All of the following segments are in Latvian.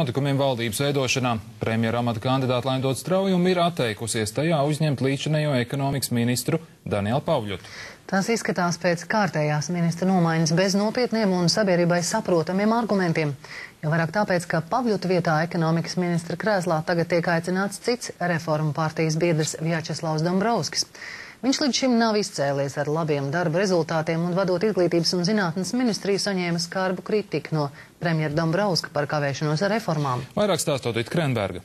Notikumiem valdības veidošanā premjera amata kandidāta Laindota Straujuma ir atteikusies tajā uzņemt līdzinējo ekonomikas ministru Danielu Pavļotu. Tas izskatās pēc kārtējās ministra nomaiņas bez nopietniem un sabiedrībai saprotamiem argumentiem. Jo vairāk tāpēc, ka Pavļota vietā ekonomikas ministra krēslā tagad tiek aicināts cits reformu partijas biedrs Vjačeslavs Dombrovskis. Viņš līdz šim nav izcēlies ar labiem darba rezultātiem un vadot izglītības un zinātnes ministriju saņēma skarbu kritiku no premjera Dombrovska par kavēšanos ar reformām. Vairāk stāstot Krenberga.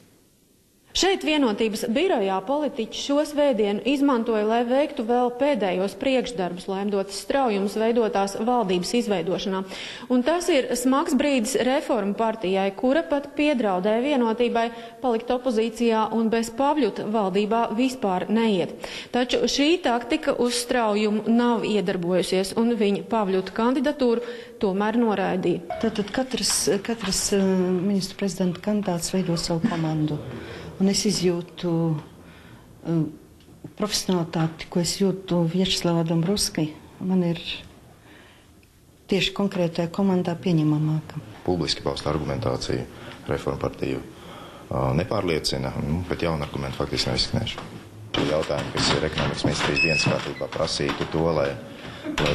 Šeit vienotības birojā politiķi šo svētdienu izmantoja, lai veiktu vēl pēdējos priekšdarbus Laindotas Straujums veidotās valdības izveidošanā. Un tas ir smags brīdis reformu partijai, kura pat piedraudēja vienotībai palikt opozīcijā un bez Pavļota valdībā vispār neiet. Taču šī taktika uz Straujumu nav iedarbojusies un viņa Pavļota kandidatūru tomēr noraidīja. Tātad katrs ministru prezidenta kandidāts veido savu komandu. Un es izjūtu profesionalitāti, ko es jūtu Vjačeslavā Dombrovskī. Man ir tieši konkrētajā komandā pieņemamāka. Publiski pausta argumentācija reformu partiju nepārliecina, bet jaunu argumentu faktiski nav izskanējuši. Jautājumi, kas ir ekonomikas ministrijas dienas kārtībā, prasītu to, lai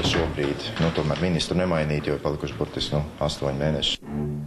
šobrīd tomēr ministru nemainītu, jo ir palikuši burtiski 8 mēneši.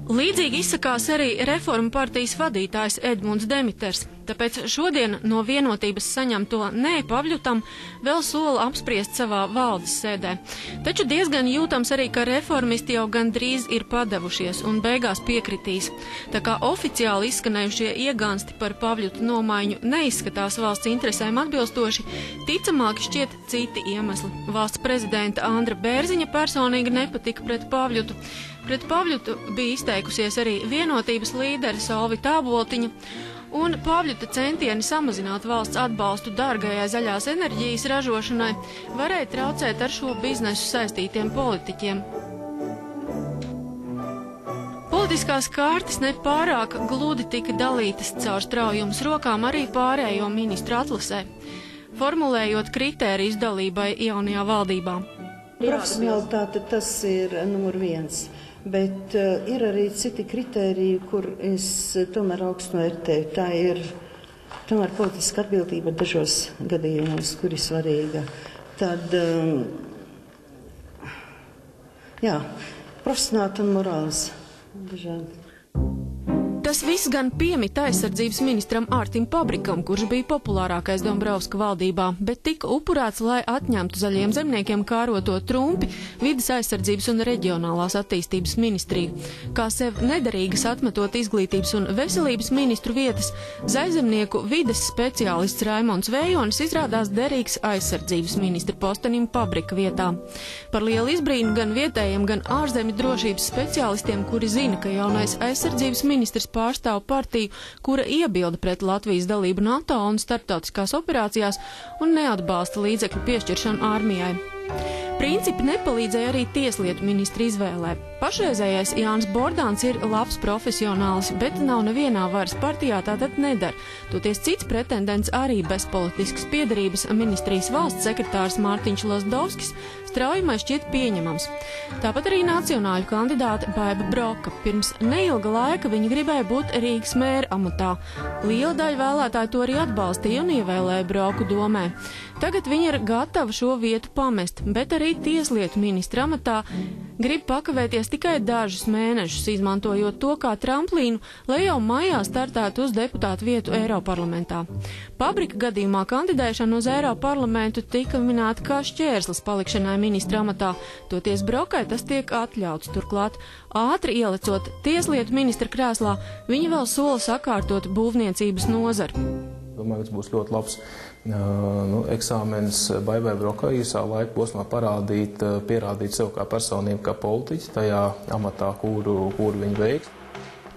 Līdzīgi izsakās arī reformu partijas vadītājs Edmunds Demiters, tāpēc šodien no vienotības saņemto nē Pavļotam vēl sola apspriest savā valdes sēdē. Taču diezgan jūtams arī, ka reformisti jau gandrīz ir padavušies un beigās piekritīs. Tā kā oficiāli izskanējušie iegānsti par Pavļotu nomaiņu neizskatās valsts interesēm atbilstoši, ticamāki šķiet citi iemesli. Valsts prezidenta Andra Bērziņa personīgi nepatika pret Pavļotu. Pret Pavļotu bija izteikusies arī vienotības līderi Solvita Āboltiņa, un Pavļota centieni samazināt valsts atbalstu dārgajai zaļās enerģijas ražošanai varēja traucēt ar šo biznesu saistītiem politiķiem. Politiskās kārtas nepārāk gludi tika dalītas caur Straujums rokām arī pārējo ministru atlasē, formulējot kritērijus dalībai jaunajā valdībā. Profesionalitāte tas ir numur 1. Bet ir arī citi kritēriji, kur es tomēr augstu vērtēju. Tā ir tomēr politiska atbildība dažos gadījumos, kur ir svarīga. Tad, profesionālitāte un morāls dažādi. Tas viss gan piemita aizsardzības ministram Ārtim Pabrikam, kurš bija populārākais Dombrovska valdībā, bet tika upurēts, lai atņemtu zaļiem zemniekiem kāroto trumpi vides aizsardzības un reģionālās attīstības ministriju. Kā sev nedarīgas atmetot izglītības un veselības ministru vietas, zaļzemnieku vides speciālists Raimonds Vējonis izrādās derīgs aizsardzības ministra postenim Pabrika vietā. Par lielu izbrīnu gan vietējiem, gan ārzemju drošības speciālistiem, kuri zina, ka jaunais aizsardzības ministrs pārstāv partiju, kura iebilda pret Latvijas dalību NATO un starptautiskās operācijās un neatbalsta līdzekļu piešķiršanu armijai. Principi nepalīdzēja arī tieslietu ministra izvēlē. Pašreizējais Jānis Bordāns ir labs profesionālis, bet nav nevienā varas partijā tātad nedara. Toties cits pretendents arī bez politiskas piedarības ministrijas valsts sekretārs Mārtiņš Lazdovskis Straujumai šķiet pieņemams. Tāpat arī nacionāļu kandidāte Baiba Broka. Pirms neilga laika viņa gribēja būt Rīgas mēra amatā. Liela daļa vēlētāju to arī atbalstīja un ievēlēja Broku domē. Tagad viņa ir gatava šo vietu pamest, bet arī tieslietu ministra amatā grib pakavēties tikai dažus mēnešus, izmantojot to kā tramplīnu, lai jau maijā startētu uz deputātu vietu Eiroparlamentā. Pabrika gadījumā kandidēšana uz Eiroparlamentu tika minēta kā šķērslis palikšanai ministra amatā, toties Brokai tas tiek atļauts. Turklāt, ātri ielecot tieslietu ministra krēslā, viņa vēl sola sakārtot būvniecības nozaru. Domāju, tas būs ļoti labs eksāmenis Baibai Brokai īsā laika posmā pierādīt sev kā personību, kā politiķi tajā amatā, kuru viņi veiks.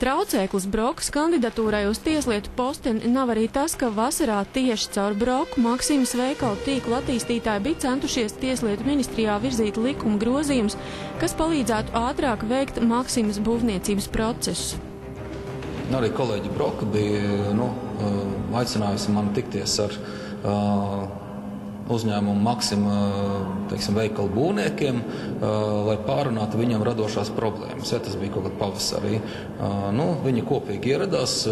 Traucēklis Brokas kandidatūrai uz tieslietu posteni nav arī tas, ka vasarā tieši caur Broku Maksimas veikalu tīklu attīstītāji bija centušies tieslietu ministrijā virzīt likuma grozījumus, kas palīdzētu ātrāk veikt Maksimas būvniecības procesus. Arī kolēģi Broka bija aicinājusi mani tikties ar uzņēmumu Maxima, teiksim, veikalu būvniekiem, lai pārunātu viņam radošās problēmas. Ja, tas bija kaut kad pavasarī. Viņi kopīgi ieradās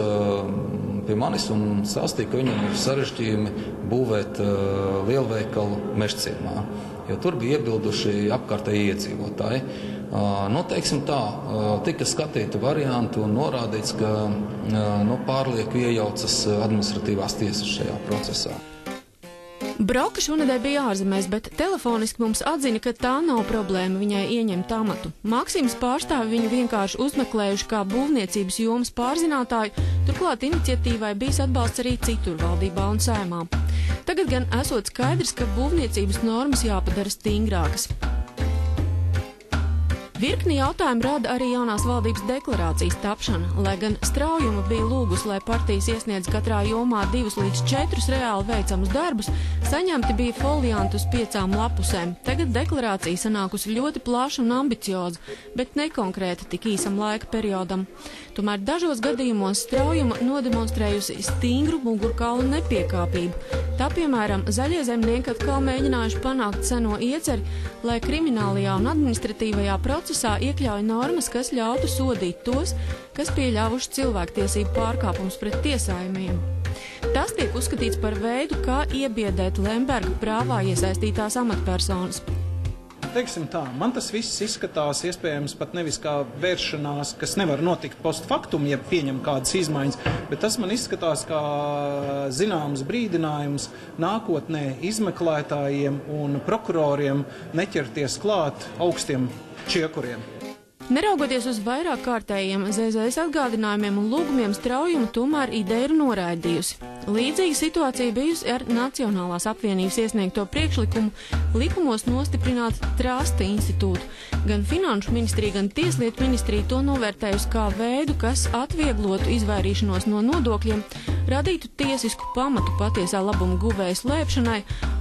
pie manis un stāstīja, ka viņam ir sarežģījumi būvēt lielveikalu Mežciemā, jo tur bija iebilduši apkārtēji iedzīvotāji. Teiksim tā, tika skatīti varianti un norādīts, ka pārlieku iejaucas administratīvās tiesas šajā procesā. Broka šonedēļ bija ārzemēs, bet telefoniski mums atzina, ka tā nav problēma viņai ieņemt amatu. Maksimas pārstāvi viņu vienkārši uzmeklējuši kā būvniecības jomas pārzinātāju, turklāt iniciatīvai bijis atbalsts arī citur valdībā un Saeimā. Tagad gan esot skaidrs, ka būvniecības normas jāpadara stingrākas. Virkni jautājumu rada arī jaunās valdības deklarācijas tapšana, lai gan Straujuma bija lūgus, lai partijas iesniedz katrā jomā 2 līdz 4 reāli veicamus darbus, saņemti bija folianti uz 5 lapusēm. Tagad deklarācija sanākusi ļoti plaša un ambicioza, bet nekonkrēta tik īsam laika periodam. Tomēr dažos gadījumos Straujuma nodemonstrējusi stingru mugurkaulu nepiekāpību. Tā, piemēram, zaļie zemnieki atkal mēģinājuši panākt seno ieceri, lai kriminālajā un administratīvajā procesā iekļauj normas, kas ļautu sodīt tos, kas pieļāvuši cilvēktiesību pārkāpumus pret tiesājumiem. Tas tiek uzskatīts par veidu, kā iebiedēt Lemberga prāvā iesaistītās amatpersonas. Teiksim tā, man tas viss izskatās iespējams pat nevis kā vēršanās, kas nevar notikt post factum, ja pieņem kādas izmaiņas, bet tas man izskatās kā zināms brīdinājums nākotnē izmeklētājiem un prokuroriem neķerties klāt augstiem čiekuriem. Neraugoties uz vairāk kārtējiem ZZS atgādinājumiem un lūgumiem, Straujuma tomēr ideju ir noraidījusi. Līdzīga situācija bijusi ar Nacionālās apvienības iesniegto priekšlikumu likumos nostiprināt trasta institūtu. Gan Finanšu ministrija, gan Tieslietu ministrija to novērtējusi kā veidu, kas atvieglotu izvairīšanos no nodokļiem, radītu tiesisku pamatu patiesā labuma guvēja slēpšanai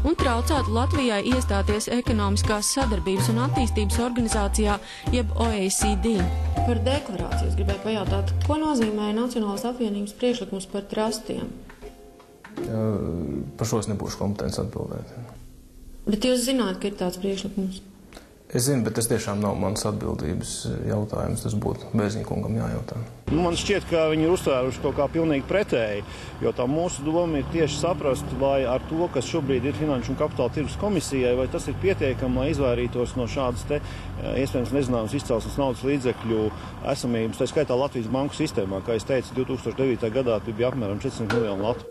un traucētu Latvijai iestāties ekonomiskās sadarbības un attīstības organizācijā, jeb OECD. Par deklarāciju es gribēju pajautāt, ko nozīmē Nacionālās apvienības priekšlikums par trastiem? Par šo es nebūšu kompetents atbildēt. Bet jūs zināt, ka ir tāds priekšlikums? Es zinu, bet tas tiešām nav mans atbildības jautājums. Tas būtu Bērziņkungam jājautā. Man šķiet, ka viņi ir uztvēruši kaut kā pilnīgi pretēji, jo tā mūsu doma ir tieši saprast, vai ar to, kas šobrīd ir Finanšu un Kapitāla tirgus komisijai, vai tas ir pietiekami, lai izvairītos no šādas te iespējams nezināmas izcelsmes naudas līdzekļu esamības, tā skaitā Latvijas banku sistēmā. Kā es teicu, 2009. gadā bija apmēram 400 miljonu latu.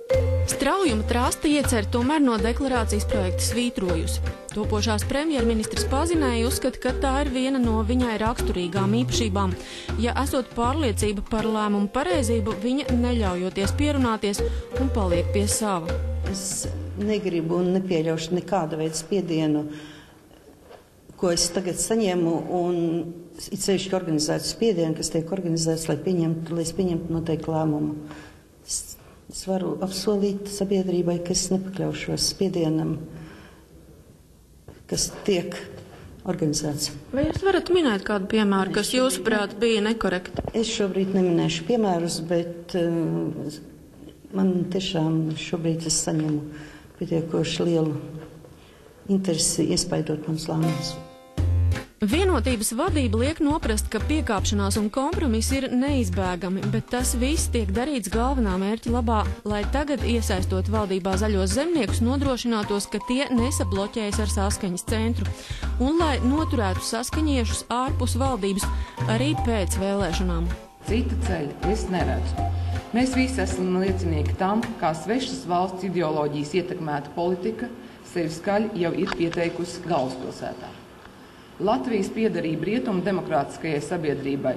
Straujuma trasta ieceri tomēr no deklarācijas projekta svītrojusi. Topošās premjerministras pazinēja uzskata, ka tā ir viena no viņai raksturīgām īpašībām. Ja esot pārliecība par lēmumu pareizību, viņa neļaujoties pierunāties un paliek pie sava. Es negribu un nepieļaušu nekāda veida spiedienu, ko es tagad saņēmu, un it sevišķi organizētu spiedienu, kas tiek organizēts, lai es pieņemtu noteiktu lēmumu. Es varu apsolīt sabiedrībai, ka es nepakļaušos spiedienam, kas tiek organizēts. Vai jūs varat minēt kādu piemēru, kas jūsuprāt bija nekorekti? Es šobrīd neminēšu piemērus, bet man tiešām šobrīd es saņemu pietiekoši lielu interesi iespaidot mans lēmums. Vienotības vadība liek noprast, ka piekāpšanās un kompromisi ir neizbēgami, bet tas viss tiek darīts galvenā mērķa labā, lai tagad iesaistot valdībā zaļos zemniekus nodrošinātos, ka tie nesabloķējas ar saskaņas centru un lai noturētu saskaņiešus ārpus valdības arī pēc vēlēšanām. Cita ceļa es neredzu. Mēs visi esam liecinieki tam, kā svešas valsts ideoloģijas ietekmēta politika sevi skaļi jau ir pieteikusi galvaspilsētā. Latvijas piederība rietumu demokrātiskajai sabiedrībai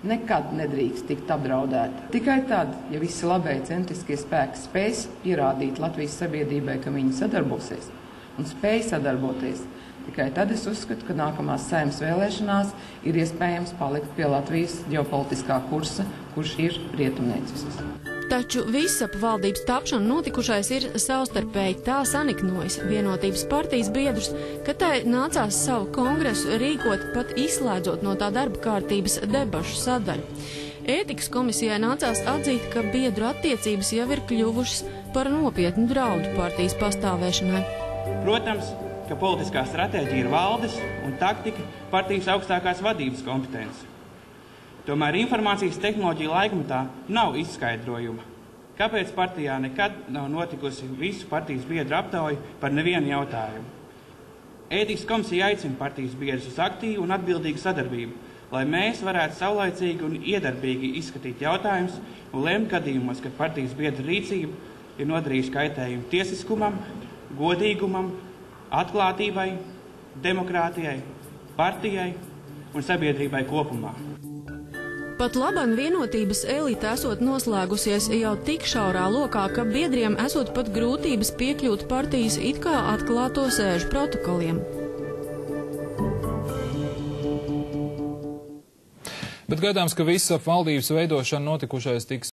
nekad nedrīkst tikt apdraudēta. Tikai tad, ja visi labēji centriskie spēki spēs pierādīt Latvijas sabiedrībai, ka viņi sadarbosies un spēj sadarboties, tikai tad es uzskatu, ka nākamās Saeimas vēlēšanās ir iespējams palikt pie Latvijas ģeopolitiskā kursa, kurš ir rietumniecisks. Taču visap valdības tapšana notikušais ir savstarpēji tā saniknojis Vienotības partijas biedrus, ka tai nācās savu kongresu rīkot pat izslēdzot no tā darba kārtības debašu sadaļu. Ētikas komisijai nācās atzīt, ka biedru attiecības jau ir kļuvušas par nopietnu draudu partijas pastāvēšanai. Protams, ka politiskā stratēģija ir valdes un taktika partijas augstākās vadības kompetence. Tomēr informācijas tehnoloģija laikmetā nav izskaidrojuma, kāpēc partijā nekad nav notikusi visu partijas biedru aptauja par nevienu jautājumu. Ētikas komisija aicina partijas biedrus uz aktīvu un atbildīgu sadarbību, lai mēs varētu saulaicīgi un iedarbīgi izskatīt jautājumus un lemt gadījumos, kad partijas biedru rīcība ir nodarījusi kaitējumu tiesiskumam, godīgumam, atklātībai, demokrātijai, partijai un sabiedrībai kopumā. Pat laban vienotības elite esot noslēgusies jau tik šaurā lokā, ka biedriem esot pat grūtības piekļūt partijas it kā atklāto sēžu protokoliem. Bet gaidāms, ka viss ap valdības veidošanu notikušais tiks